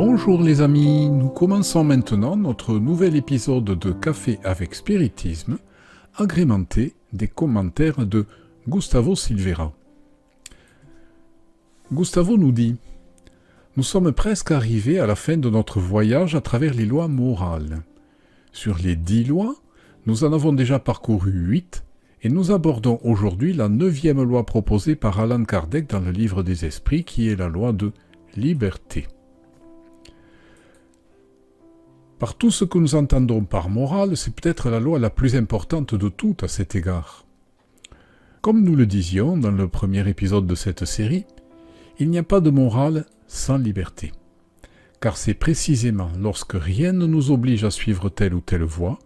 Bonjour les amis, nous commençons maintenant notre nouvel épisode de Café avec Spiritisme, agrémenté des commentaires de Gustavo Silveira. Gustavo nous dit « Nous sommes presque arrivés à la fin de notre voyage à travers les lois morales. Sur les 10 lois, nous en avons déjà parcouru 8 et nous abordons aujourd'hui la 9e loi proposée par Allan Kardec dans le livre des esprits qui est la loi de liberté. Par tout ce que nous entendons par morale, c'est peut-être la loi la plus importante de toutes à cet égard. Comme nous le disions dans le premier épisode de cette série, il n'y a pas de morale sans liberté. Car c'est précisément lorsque rien ne nous oblige à suivre telle ou telle voie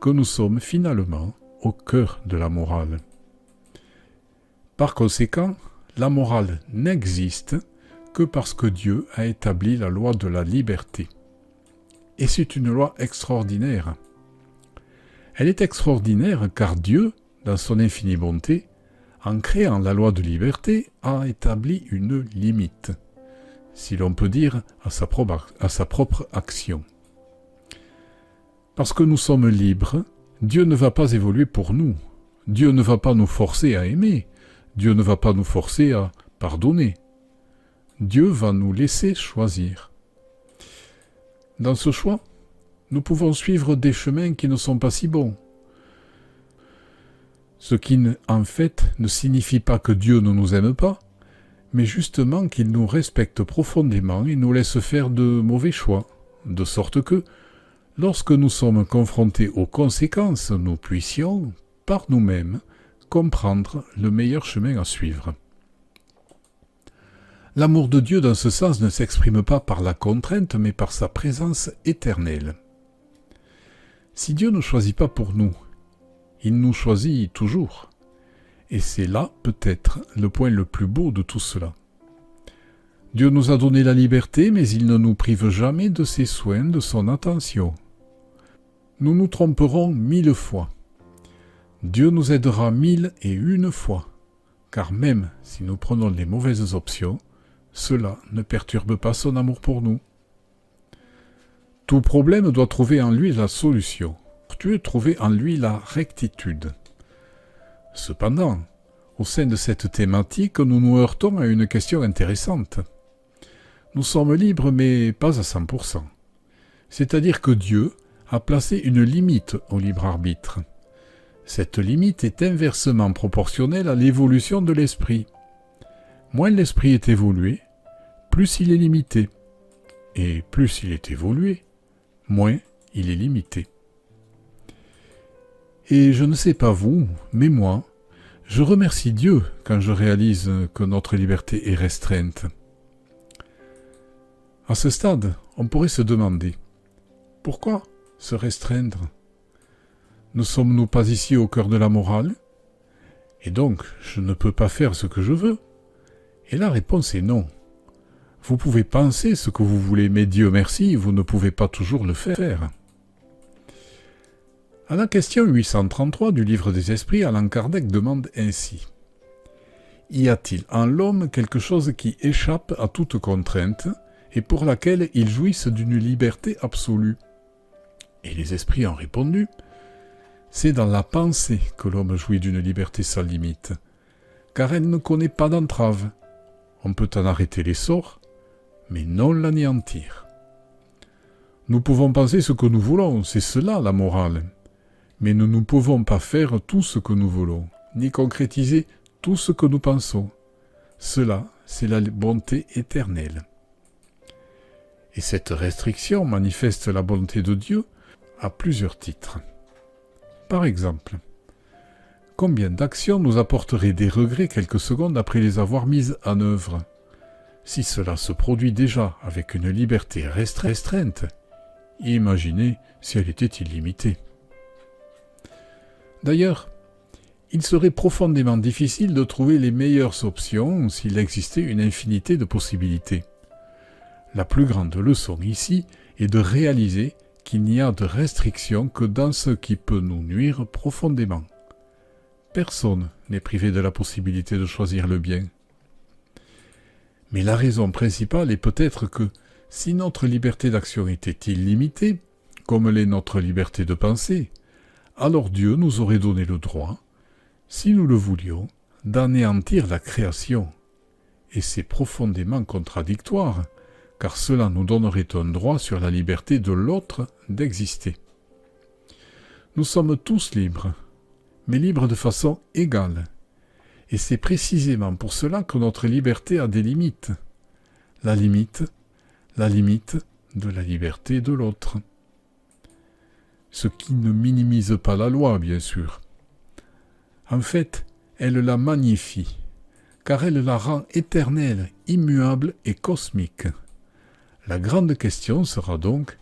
que nous sommes finalement au cœur de la morale. Par conséquent, la morale n'existe que parce que Dieu a établi la loi de la liberté. Et c'est une loi extraordinaire. Elle est extraordinaire car Dieu, dans son infinie bonté, en créant la loi de liberté, a établi une limite, si l'on peut dire, à sa propre action. Parce que nous sommes libres, Dieu ne va pas évoluer pour nous. Dieu ne va pas nous forcer à aimer. Dieu ne va pas nous forcer à pardonner. Dieu va nous laisser choisir. Dans ce choix, nous pouvons suivre des chemins qui ne sont pas si bons. Ce qui, en fait, ne signifie pas que Dieu ne nous aime pas, mais justement qu'il nous respecte profondément et nous laisse faire de mauvais choix, de sorte que, lorsque nous sommes confrontés aux conséquences, nous puissions, par nous-mêmes, comprendre le meilleur chemin à suivre. L'amour de Dieu, dans ce sens, ne s'exprime pas par la contrainte, mais par sa présence éternelle. Si Dieu ne choisit pas pour nous, il nous choisit toujours. Et c'est là, peut-être, le point le plus beau de tout cela. Dieu nous a donné la liberté, mais il ne nous prive jamais de ses soins, de son attention. Nous nous tromperons 1000 fois. Dieu nous aidera 1001 fois, car même si nous prenons les mauvaises options, cela ne perturbe pas son amour pour nous. Tout problème doit trouver en lui la solution. Dieu trouver en lui la rectitude. Cependant, au sein de cette thématique, nous nous heurtons à une question intéressante. Nous sommes libres, mais pas à 100%. C'est-à-dire que Dieu a placé une limite au libre arbitre. Cette limite est inversement proportionnelle à l'évolution de l'esprit. Moins l'esprit est évolué, plus il est limité. Et plus il est évolué, moins il est limité. Et je ne sais pas vous, mais moi, je remercie Dieu quand je réalise que notre liberté est restreinte. À ce stade, on pourrait se demander, pourquoi se restreindre ? Ne sommes-nous pas ici au cœur de la morale ? Et donc, je ne peux pas faire ce que je veux ? Et la réponse est non. Vous pouvez penser ce que vous voulez, mais Dieu merci, vous ne pouvez pas toujours le faire. À la question 833 du livre des esprits, Allan Kardec demande ainsi : y a-t-il en l'homme quelque chose qui échappe à toute contrainte et pour laquelle il jouisse d'une liberté absolue ? Et les esprits ont répondu : c'est dans la pensée que l'homme jouit d'une liberté sans limite, car elle ne connaît pas d'entrave. On peut en arrêter l'essor, mais non l'anéantir. Nous pouvons penser ce que nous voulons, c'est cela la morale. Mais nous ne pouvons pas faire tout ce que nous voulons, ni concrétiser tout ce que nous pensons. Cela, c'est la bonté éternelle. Et cette restriction manifeste la bonté de Dieu à plusieurs titres. Par exemple, combien d'actions nous apporteraient des regrets quelques secondes après les avoir mises en œuvre ? Si cela se produit déjà avec une liberté restreinte, imaginez si elle était illimitée. D'ailleurs, il serait profondément difficile de trouver les meilleures options s'il existait une infinité de possibilités. La plus grande leçon ici est de réaliser qu'il n'y a de restriction que dans ce qui peut nous nuire profondément. Personne n'est privé de la possibilité de choisir le bien. Mais la raison principale est peut-être que Si notre liberté d'action était illimitée, comme l'est notre liberté de penser, alors Dieu nous aurait donné le droit, si nous le voulions, d'anéantir la création. Et c'est profondément contradictoire, car cela nous donnerait un droit sur la liberté de l'autre d'exister. Nous sommes tous libres, mais libres de façon égale. Et c'est précisément pour cela que notre liberté a des limites. La limite de la liberté de l'autre. Ce qui ne minimise pas la loi, bien sûr. En fait, elle la magnifie, car elle la rend éternelle, immuable et cosmique. La grande question sera donc,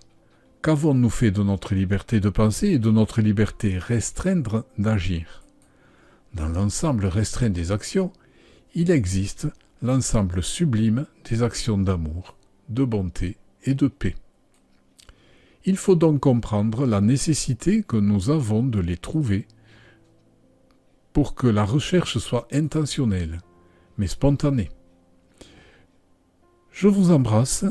qu'avons-nous fait de notre liberté de penser et de notre liberté restreinte d'agir ? Dans l'ensemble restreint des actions, il existe l'ensemble sublime des actions d'amour, de bonté et de paix. Il faut donc comprendre la nécessité que nous avons de les trouver pour que la recherche soit intentionnelle, mais spontanée. Je vous embrasse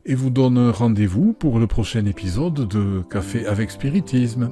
et vous donne rendez-vous pour le prochain épisode de Café avec Spiritisme.